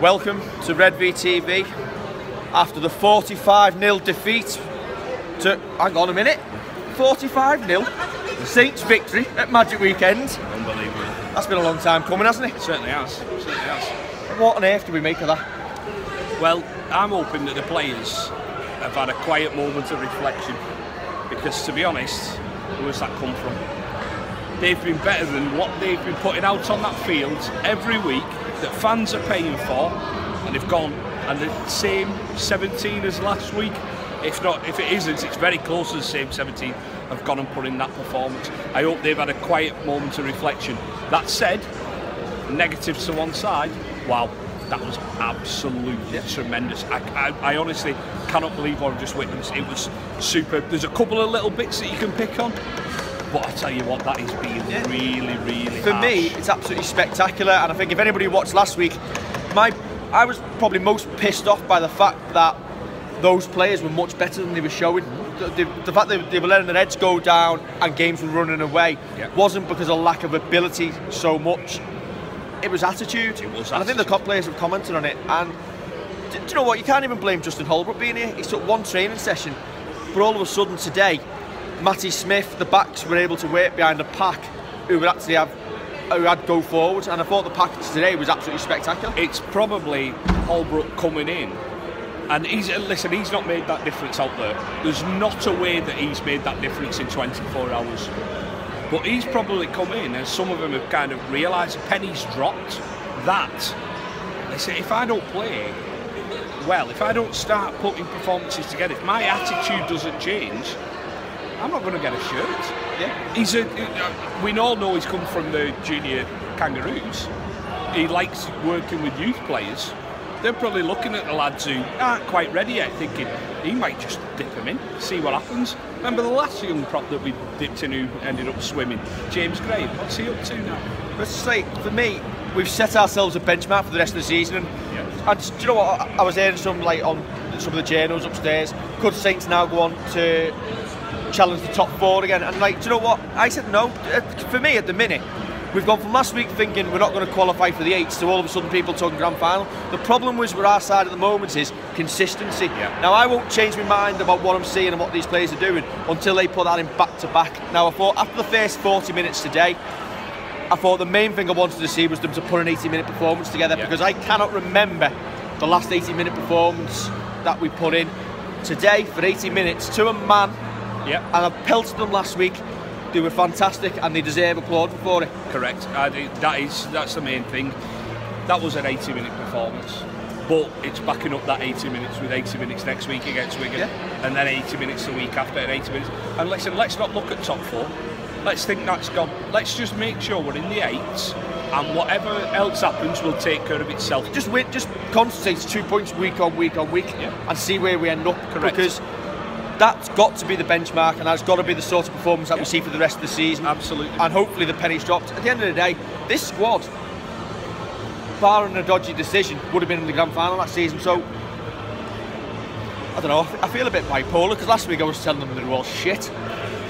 Welcome to Red VTV after the 45-0 defeat to, hang on a minute, 45-0 Saints victory at Magic Weekend. Unbelievable. That's been a long time coming, hasn't it? It certainly has. Certainly has. What on earth do we make of that? Well, I'm hoping that the players have had a quiet moment of reflection, because to be honest, where's that come from? They've been better than what they've been putting out on that field every week that fans are paying for, and they've gone and the same 17 as last week. If it isn't, it's very close to the same 17 have gone and put in that performance. I hope they've had a quiet moment of reflection. That said, negatives to one side, wow, that was absolutely tremendous. I honestly cannot believe what I've just witnessed. It was superb. There's a couple of little bits that you can pick on, but I tell you what, that is being really, really For harsh. me, it's absolutely spectacular, and I think if anybody watched last week, I was probably most pissed off by the fact that those players were much better than they were showing. The fact that they were letting their heads go down and games were running away wasn't because of lack of ability so much. It was attitude. And I think the top players have commented on it. And do you know what? You can't even blame Justin Holbrook being here. He took one training session, but all of a sudden today, Matty Smith, the backs were able to work behind a pack who would actually had go forward, and I thought the package today was absolutely spectacular. It's probably Holbrook coming in, and he's not made that difference out there. There's not a way that he's made that difference in 24 hours. But he's probably come in, and some of them have kind of realised the penny's dropped. That they say, if I don't play well, if I don't start putting performances together, if my attitude doesn't change, I'm not going to get a shirt. Yeah. We all know he's come from the junior Kangaroos. He likes working with youth players. They're probably looking at the lads who aren't quite ready yet, thinking he might just dip them in, see what happens. Remember the last young prop that we dipped in who ended up swimming, James Graham? What's he up to now? Let's say, for me, we've set ourselves a benchmark for the rest of the season, and do you know what? I was hearing some on some of the journals upstairs. Could Saints now go on to challenge the top four again? And do you know what? I said no. For me, at the minute, we've gone from last week thinking we're not going to qualify for the eights to all of a sudden people talking grand final. The problem with our side at the moment is consistency. Yeah. Now, I won't change my mind about what I'm seeing and what these players are doing until they put that in back to back. Now, I thought after the first 40 minutes today, I thought the main thing I wanted to see was them to put an 80-minute performance together, because I cannot remember the last 80-minute performance that we put in. Today, for 80 minutes, to a man, and I pelted them last week. They were fantastic, and they deserve applaud for it. Correct. That's the main thing. That was an 80-minute performance, but it's backing up that 80 minutes with 80 minutes next week against Wigan, and then 80 minutes the week after, and 80 minutes. And listen, let's not look at top four. Let's think that's gone. Let's just make sure we're in the eights, and whatever else happens will take care of itself. Just concentrate 2 points week on week on week, and see where we end up. Correct. Because that's got to be the benchmark, and that's got to be the sort of performance that we see for the rest of the season. Absolutely. And hopefully the penny's dropped. At the end of the day, this squad, barring a dodgy decision, would have been in the grand final that season. So, I don't know, I feel a bit bipolar, because last week I was telling them they were all shit.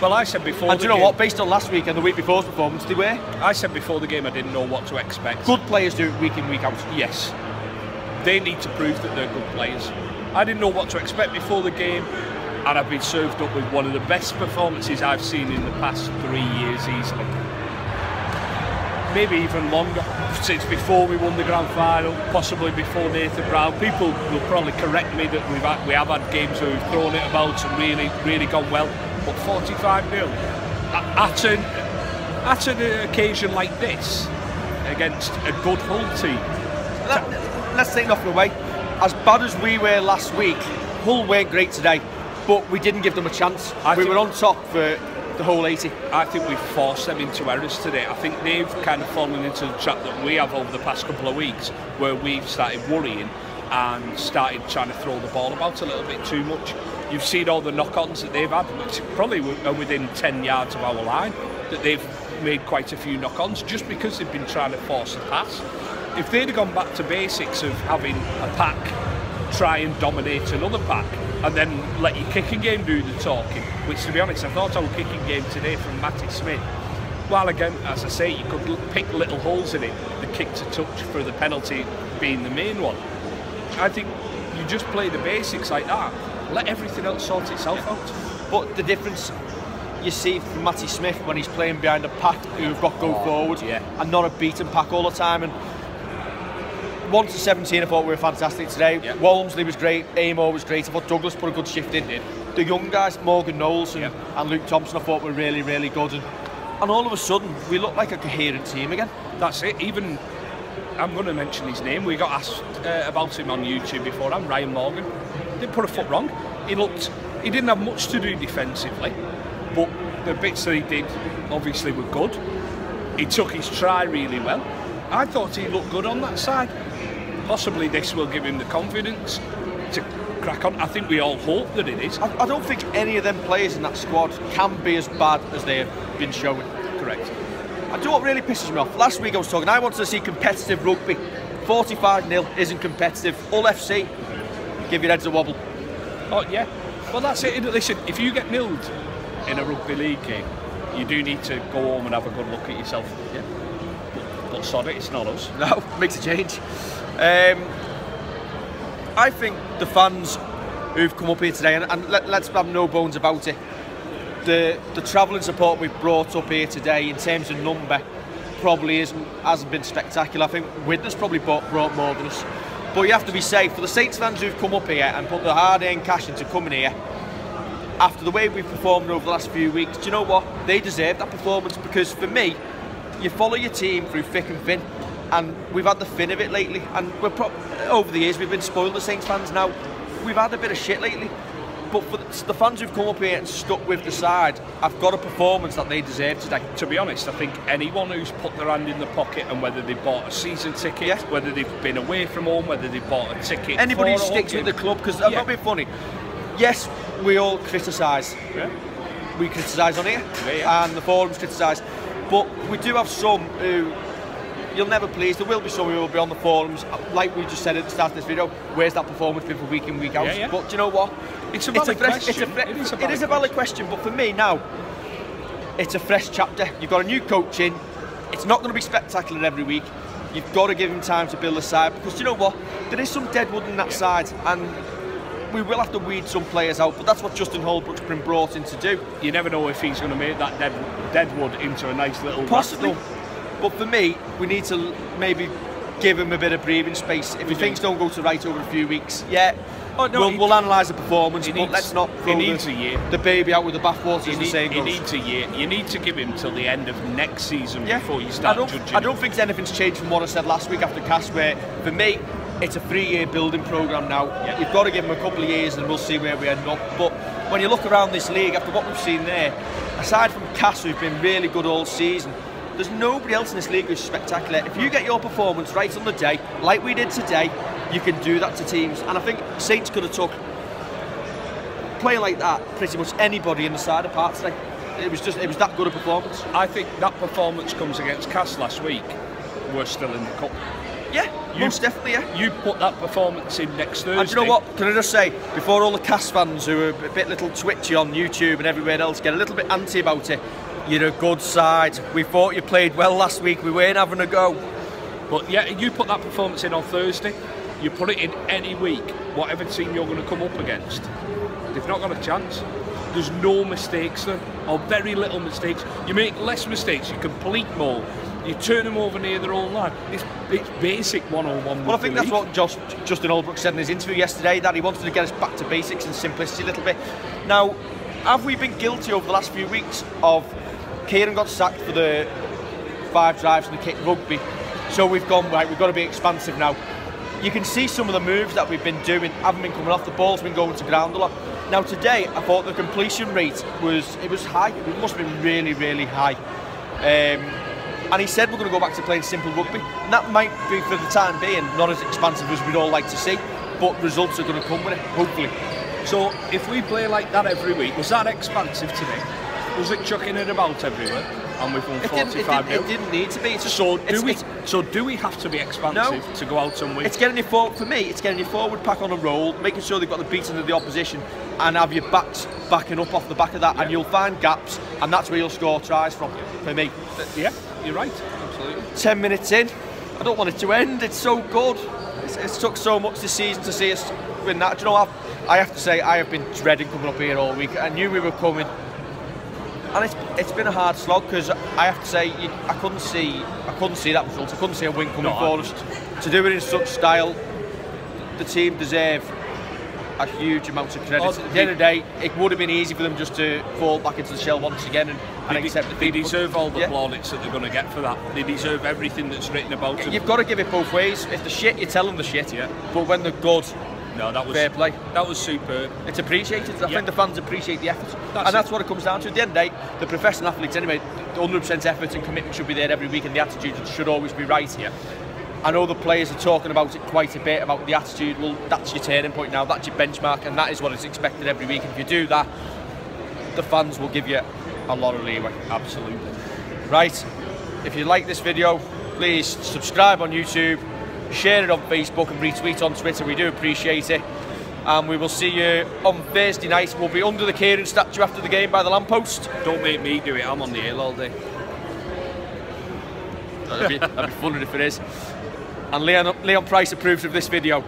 Well, I said before. And do you know what? Based on last week and the week before's performance, they were. I said before the game I didn't know what to expect. Good players do it week in, week out. Yes. They need to prove that they're good players. I didn't know what to expect before the game, and I've been served up with one of the best performances I've seen in the past 3 years easily. Maybe even longer, since before we won the grand final, possibly before Nathan Brown. People will probably correct me that we have had games where we've thrown it about and really gone well, but 45-0 at an occasion like this against a good Hull team. Let's take nothing away. As bad as we were last week, Hull weren't great today, but we didn't give them a chance. We were on top for the whole 80. I think we've forced them into errors today. I think they've kind of fallen into the trap that we have over the past couple of weeks, where we've started worrying and started trying to throw the ball about a little bit too much. You've seen all the knock-ons that they've had, which probably are within 10 yards of our line, that they've made quite a few knock-ons just because they've been trying to force the pass. If they'd have gone back to basics of having a pack try and dominate another pack, and then let your kicking game do the talking, which, to be honest, I thought our kicking game today from Matty Smith, while again, as I say, you could pick little holes in it. The kick to touch for the penalty being the main one. I think you just play the basics like that. Let everything else sort itself out. But the difference you see from Matty Smith when he's playing behind a pack who've got go forward and not a beaten pack all the time. And 1 to 17, I thought we were fantastic today. Yeah. Walmsley was great, Amo was great. I thought Douglas put a good shift in. The young guys, Morgan Knowles and Luke Thompson, I thought were really, really good. And all of a sudden, we look like a coherent team again. That's it. Even, I'm going to mention his name. We got asked about him on YouTube before. I'm Ryan Morgan. Didn't put a foot wrong. He didn't have much to do defensively, but the bits that he did obviously were good. He took his try really well. I thought he looked good on that side. Possibly this will give him the confidence to crack on. I think we all hope that it is. I don't think any of them players in that squad can be as bad as they have been showing. Correct. I do what really pisses me off. Last week I was talking, I wanted to see competitive rugby. 45-0 isn't competitive. Hull FC, give your heads a wobble. Oh yeah, well that's it. Listen, if you get nilled in a rugby league game, you do need to go home and have a good look at yourself. Yeah. But sod it, it's not us. No, makes a change. I think the fans who've come up here today, and let's have no bones about it, the travelling support we've brought up here today in terms of number probably hasn't been spectacular. I think Widnes probably brought more than us. But you have to be safe. For the Saints fans who've come up here and put the hard-earned cash into coming here, after the way we've performed over the last few weeks, do you know what? They deserve that performance, because for me, you follow your team through thick and thin, and we've had the fin of it lately, and over the years we've been spoiled as Saints fans now. We've had a bit of shit lately, but for the fans who've come up here and stuck with the side, have got a performance that they deserve today. To be honest, I think anyone who's put their hand in the pocket, and whether they've bought a season ticket, whether they've been away from home, whether they've bought a ticket, anybody who sticks with the club, because I'm not being funny. Yes, we all criticise. Yeah. We criticise on here, and the forums criticise. But we do have some who you'll never please. There will be some who will be on the forums, like we just said at the start of this video, where's that performance been for week in, week out? Yeah. But do you know what? It's a valid question. It is a valid question, but for me now, it's a fresh chapter. You've got a new coach in. It's not going to be spectacular every week. You've got to give him time to build a side, because do you know what? There is some deadwood in that side, and we will have to weed some players out, but that's what Justin Holbrook's been brought in to do. You never know if he's going to make that deadwood into a nice little possibly. But for me, we need to maybe give him a bit of breathing space. If things don't go to right over a few weeks, we'll analyse the performance, but let's not throw the baby out with the bathwater, as the saying goes. He needs a year. You need to give him till the end of next season before you start judging. I don't think anything's changed from what I said last week after Cass, where for me, it's a 3-year building programme now. Yeah. You've got to give him a couple of years and we'll see where we end up. But when you look around this league, after what we've seen there, aside from Cass, who've been really good all season, there's nobody else in this league who's spectacular. If you get your performance right on the day, like we did today, you can do that to teams. And I think Saints could have took, playing like that, pretty much anybody in the side apart today. It was that good a performance. I think that performance comes against Cass last week. We're still in the cup. Yeah, most definitely, yeah. You put that performance in next Thursday. And do you know what? Can I just say, before all the Cass fans who are a bit little twitchy on YouTube and everywhere else get a little bit anti about it, you're a good side. We thought you played well last week. We weren't having a go. But yeah, you put that performance in on Thursday. You put it in any week, whatever team you're going to come up against, they've not got a chance. There's no mistakes then, or very little mistakes. You make less mistakes, you complete more. You turn them over near their own line. It's basic 101. Well, I think that's what Justin Holbrook said in his interview yesterday, that he wanted to get us back to basics and simplicity a little bit. Now, have we been guilty over the last few weeks of Kieran got sacked for the 5 drives and the kick rugby, so we've gone, right, we've got to be expansive now. You can see some of the moves that we've been doing haven't been coming off, the ball's been going to ground a lot. Now today, I thought the completion rate was high, it must have been really, really high. And he said we're going to go back to playing simple rugby. And that might be, for the time being, not as expansive as we'd all like to see, but results are going to come with it, hopefully. So if we play like that every week, was that expansive today? Was it chucking it about everywhere? And we've won 45 It didn't need to be. So do we have to be expansive to go out and win? It's getting your for me. It's getting your forward pack on a roll, making sure they've got the beating of the opposition, and have your backs backing up off the back of that, and you'll find gaps, and that's where you'll score tries from. For me, yeah, you're right. Absolutely. 10 minutes in, I don't want it to end. It's so good. It's took so much this season to see us win that. Do you know, I have to say, I have been dreading coming up here all week. I knew we were coming, and it's been a hard slog, because I have to say, I couldn't see that result. I couldn't see a win coming for us. To do it in such style, the team deserve a huge amount of credit. At the end of the day, it would have been easy for them just to fall back into the shell once again and accept defeat. They deserve all the plaudits that they're going to get for that. They deserve everything that's written about them. You've got to give it both ways. If they're shit, you tell them they're shit. Yeah. But when they're good, no, that was fair play. That was superb. It's appreciated. I think the fans appreciate the effort, and that's what it comes down to. At the end of the day, the professional athletes anyway, 100% effort and commitment should be there every week, and the attitude should always be right. Yeah. I know the players are talking about it quite a bit, about the attitude. Well, that's your turning point now, that's your benchmark, and that is what is expected every week. And if you do that, the fans will give you a lot of leeway. Absolutely. Right, if you like this video, please subscribe on YouTube, share it on Facebook and retweet on Twitter. We do appreciate it. And we will see you on Thursday night. We'll be under the Kieran statue after the game by the lamppost. Don't make me do it, I'm on the hill all day. That'd be funny if it is. And Leon Price approves of this video.